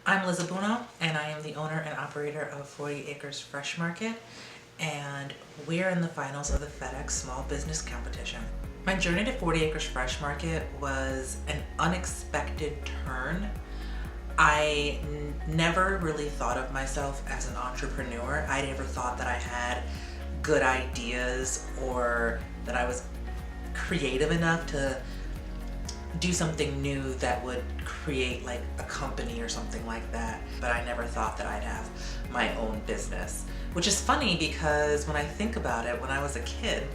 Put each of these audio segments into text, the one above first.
I'm Liz Abuno, and I am the owner and operator of 40 Acres Fresh Market, and we're in the finals of the FedEx Small Business Competition. My journey to 40 Acres Fresh Market was an unexpected turn. I never really thought of myself as an entrepreneur. I never thought that I had good ideas or that I was creative enough to do something new that would create like a company or something like that. But I never thought that I'd have my own business, which is funny because when I think about it, when I was a kid,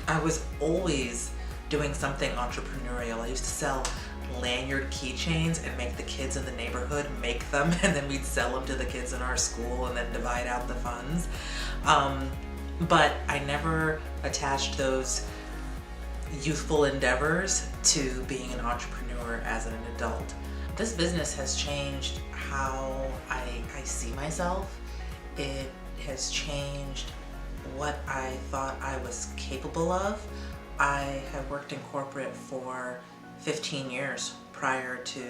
I was always doing something entrepreneurial. I used to sell lanyard keychains and make the kids in the neighborhood make them, and then we'd sell them to the kids in our school and then divide out the funds. But I never attached those youthful endeavors to being an entrepreneur as an adult. This business has changed how I see myself. It has changed what I thought I was capable of. I have worked in corporate for 15 years prior to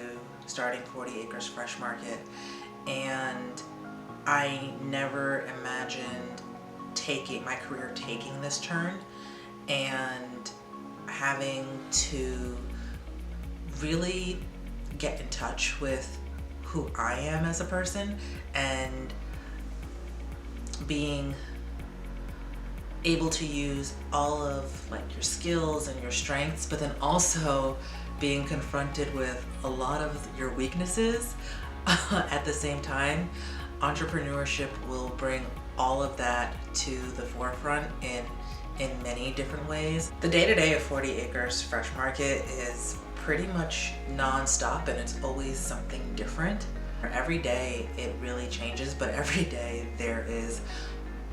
starting 40 Acres Fresh Market, and I never imagined my career taking this turn and having to really get in touch with who I am as a person and being able to use all of like your skills and your strengths, but then also being confronted with a lot of your weaknesses at the same time. Entrepreneurship will bring all of that to the forefront in many different ways. The day-to-day of 40 Acres Fresh Market is pretty much non-stop, and it's always something different. Every day it really changes, but every day there is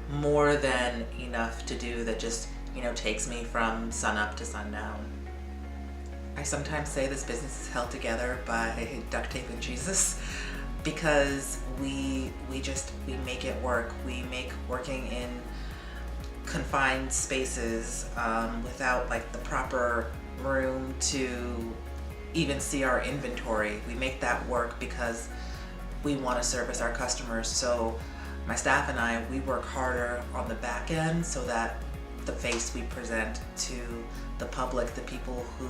more than enough to do that just, takes me from sunup to sundown. I sometimes say this business is held together by duct tape and Jesus, because we make it work. We make working in confined spaces without like the proper room to even see our inventory. We make that work because we want to service our customers. So my staff and I, we work harder on the back end so that the face we present to the public, the people who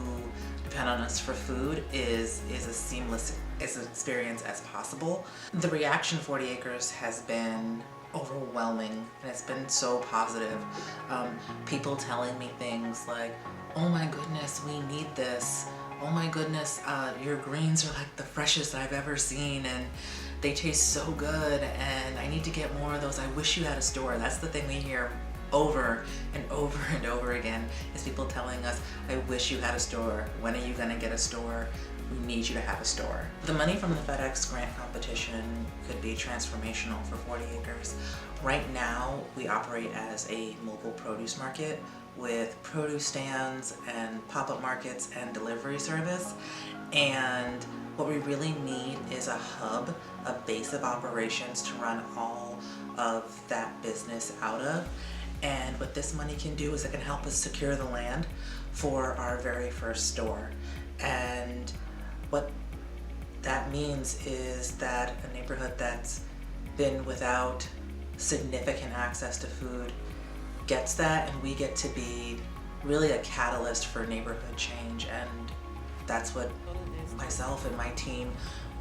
depend on us for food, is as seamless as an experience as possible. The reaction 40 Acres has been overwhelming, and it's been so positive. People telling me things like, oh my goodness, we need this. Oh my goodness, your greens are like the freshest I've ever seen, and they taste so good, and I need to get more of those. I wish you had a store. That's the thing we hear over and over and over again, is people telling us, I wish you had a store. When are you gonna get a store? We need you to have a store. The money from the FedEx grant competition could be transformational for 40 Acres. Right now, we operate as a mobile produce market with produce stands and pop-up markets and delivery service. And what we really need is a hub, a base of operations to run all of that business out of. And what this money can do is it can help us secure the land for our very first store. And what that means is that a neighborhood that's been without significant access to food gets that, and we get to be really a catalyst for neighborhood change. And that's what myself and my team,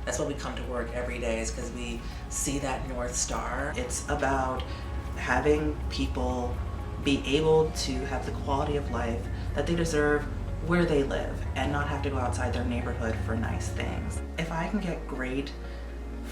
that's what we come to work every day, is because we see that North Star. It's about having people be able to have the quality of life that they deserve where they live and not have to go outside their neighborhood for nice things. If I can get great,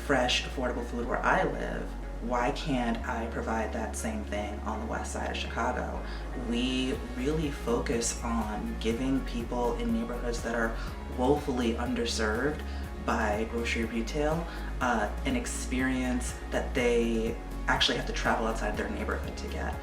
fresh, affordable food where I live, why can't I provide that same thing on the west side of Chicago? We really focus on giving people in neighborhoods that are woefully underserved by grocery retail an experience that they actually have to travel outside their neighborhood to get.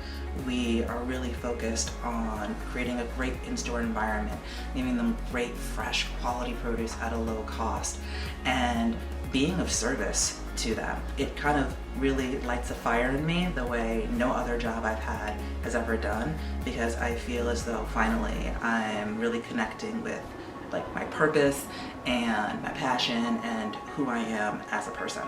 We are really focused on creating a great in-store environment, giving them great, fresh, quality produce at a low cost, and being of service to them. It kind of really lights a fire in me the way no other job I've had has ever done, because I feel as though finally I'm really connecting with like my purpose and my passion and who I am as a person.